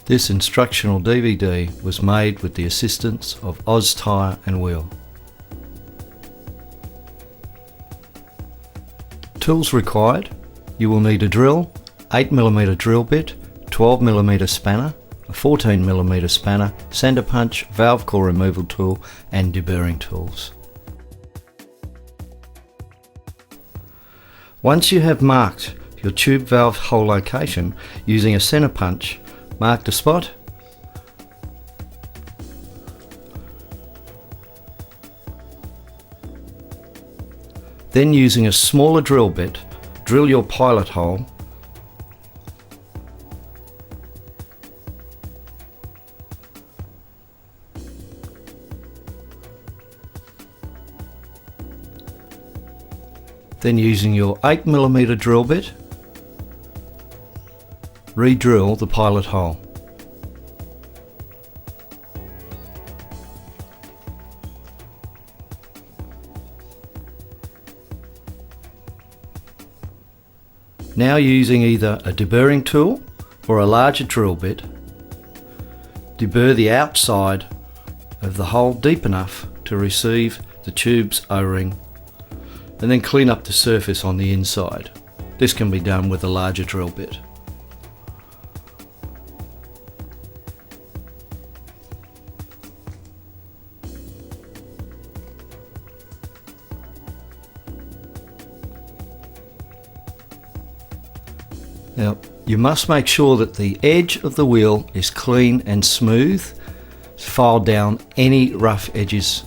This instructional DVD was made with the assistance of Oz Tyre and Wheel. Tools required: you will need a drill, 8mm drill bit, 12mm spanner, a 14mm spanner, sander punch, valve core removal tool and deburring tools. Once you have marked your tube valve hole location using a center punch, mark the spot, then using a smaller drill bit, drill your pilot hole then using your 8mm drill bit, re-drill the pilot hole. Now using either a deburring tool or a larger drill bit, deburr the outside of the hole deep enough to receive the tube's O-ring, and then clean up the surface on the inside. This can be done with a larger drill bit. Now, you must make sure that the edge of the wheel is clean and smooth. File down any rough edges.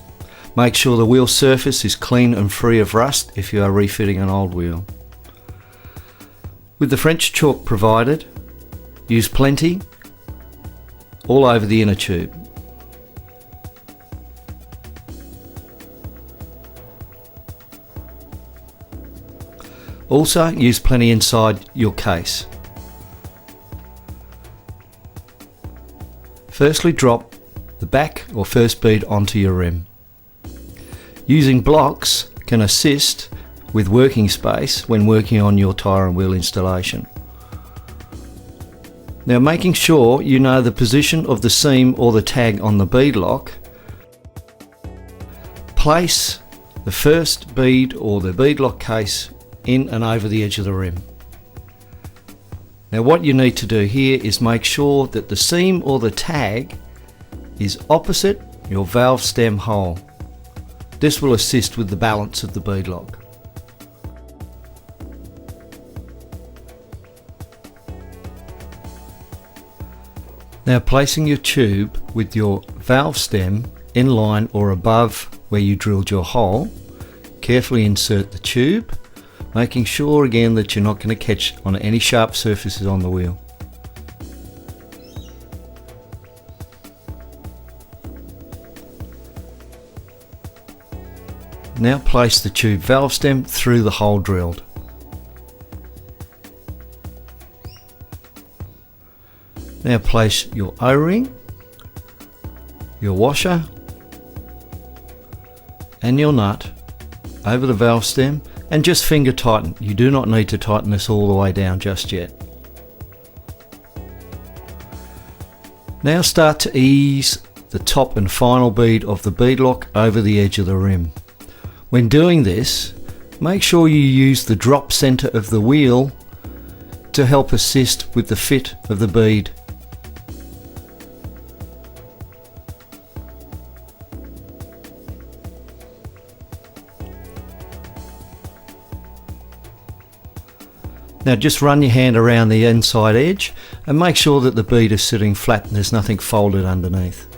Make sure the wheel surface is clean and free of rust if you are refitting an old wheel. With the French chalk provided, use plenty all over the inner tube. Also use plenty inside your case. Firstly, drop the back or first bead onto your rim. Using blocks can assist with working space when working on your tyre and wheel installation. Now, making sure you know the position of the seam or the tag on the bead lock, place the first bead or the bead lock case in and over the edge of the rim. Now, what you need to do here is make sure that the seam or the tag is opposite your valve stem hole. This will assist with the balance of the bead lock. Now, placing your tube with your valve stem in line or above where you drilled your hole, carefully insert the tube, making sure again that you're not going to catch on any sharp surfaces on the wheel. Now place the tube valve stem through the hole drilled. Now place your O-ring, your washer and your nut over the valve stem and just finger tighten. You do not need to tighten this all the way down just yet. Now start to ease the top and final bead of the bead lock over the edge of the rim. When doing this, make sure you use the drop center of the wheel to help assist with the fit of the bead. Now just run your hand around the inside edge and make sure that the bead is sitting flat and there's nothing folded underneath.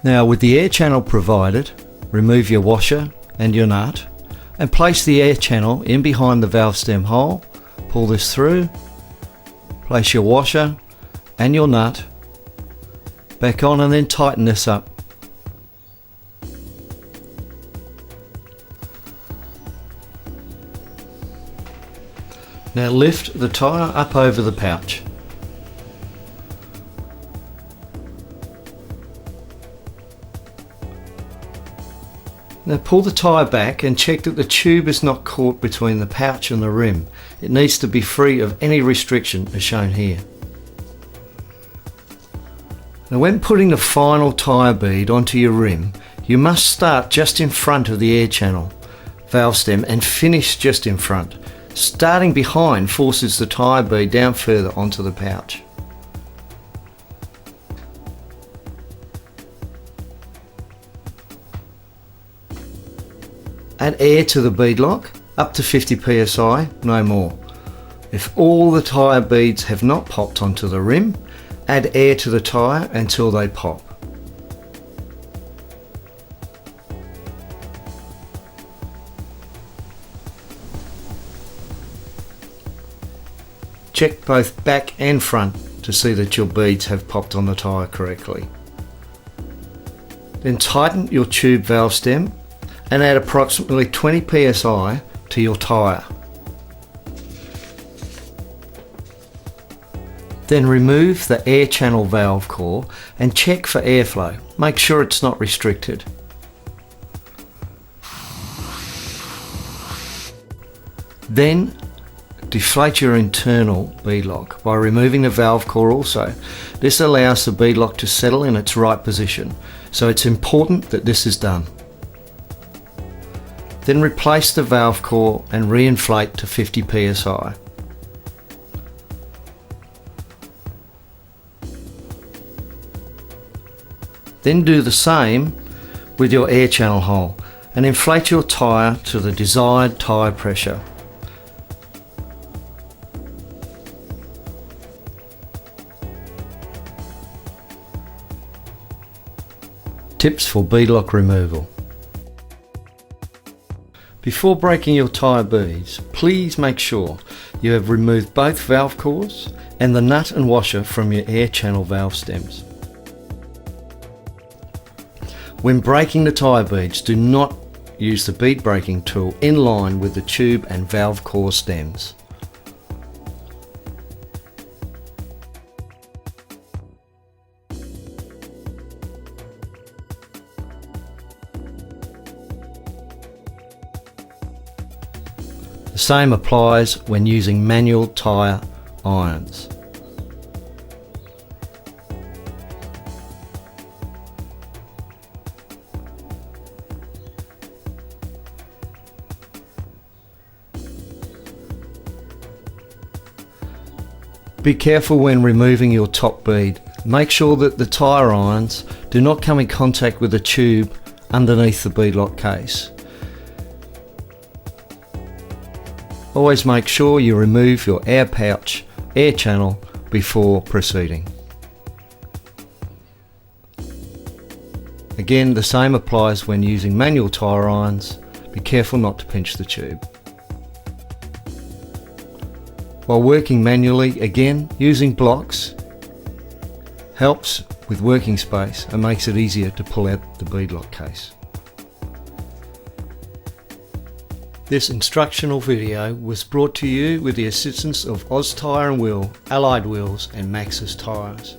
Now, with the air channel provided, remove your washer and your nut and place the air channel in behind the valve stem hole. Pull this through, place your washer and your nut back on and then tighten this up. Now lift the tyre up over the pouch. Now pull the tyre back and check that the tube is not caught between the pouch and the rim. It needs to be free of any restriction as shown here. Now when putting the final tyre bead onto your rim, you must start just in front of the air channel valve stem and finish just in front. Starting behind forces the tyre bead down further onto the pouch. Add air to the bead lock, up to 50 psi, no more. If all the tyre beads have not popped onto the rim, add air to the tyre until they pop. Check both back and front to see that your beads have popped on the tyre correctly. Then tighten your tube valve stem and add approximately 20 psi to your tyre. Then remove the air channel valve core and check for airflow. Make sure it's not restricted. Then deflate your internal bead lock by removing the valve core also. This allows the bead lock to settle in its right position, so it's important that this is done. Then replace the valve core and re-inflate to 50 psi. Then do the same with your air channel hole and inflate your tyre to the desired tyre pressure. Tips for bead lock removal. Before breaking your tyre beads, please make sure you have removed both valve cores and the nut and washer from your air channel valve stems. When breaking the tyre beads, do not use the bead breaking tool in line with the tube and valve core stems. The same applies when using manual tyre irons. Be careful when removing your top bead. Make sure that the tyre irons do not come in contact with the tube underneath the bead lock case. Always make sure you remove your air pouch, air channel before proceeding. Again, the same applies when using manual tyre irons. Be careful not to pinch the tube. While working manually, again, using blocks helps with working space and makes it easier to pull out the bead lock case. This instructional video was brought to you with the assistance of Oz Tyre & Wheel, Allied Wheels and Maxxis Tyres.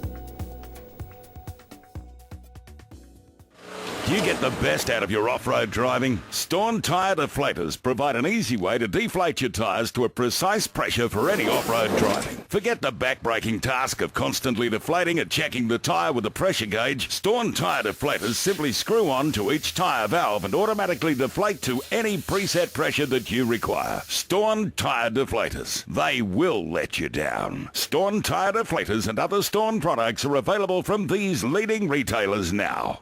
You get the best out of your off-road driving? Staun tyre deflators provide an easy way to deflate your tyres to a precise pressure for any off-road driving. Forget the back-breaking task of constantly deflating and checking the tyre with a pressure gauge. Staun tyre deflators simply screw on to each tyre valve and automatically deflate to any preset pressure that you require. Staun tyre deflators. They will let you down. Staun tyre deflators and other Staun products are available from these leading retailers now.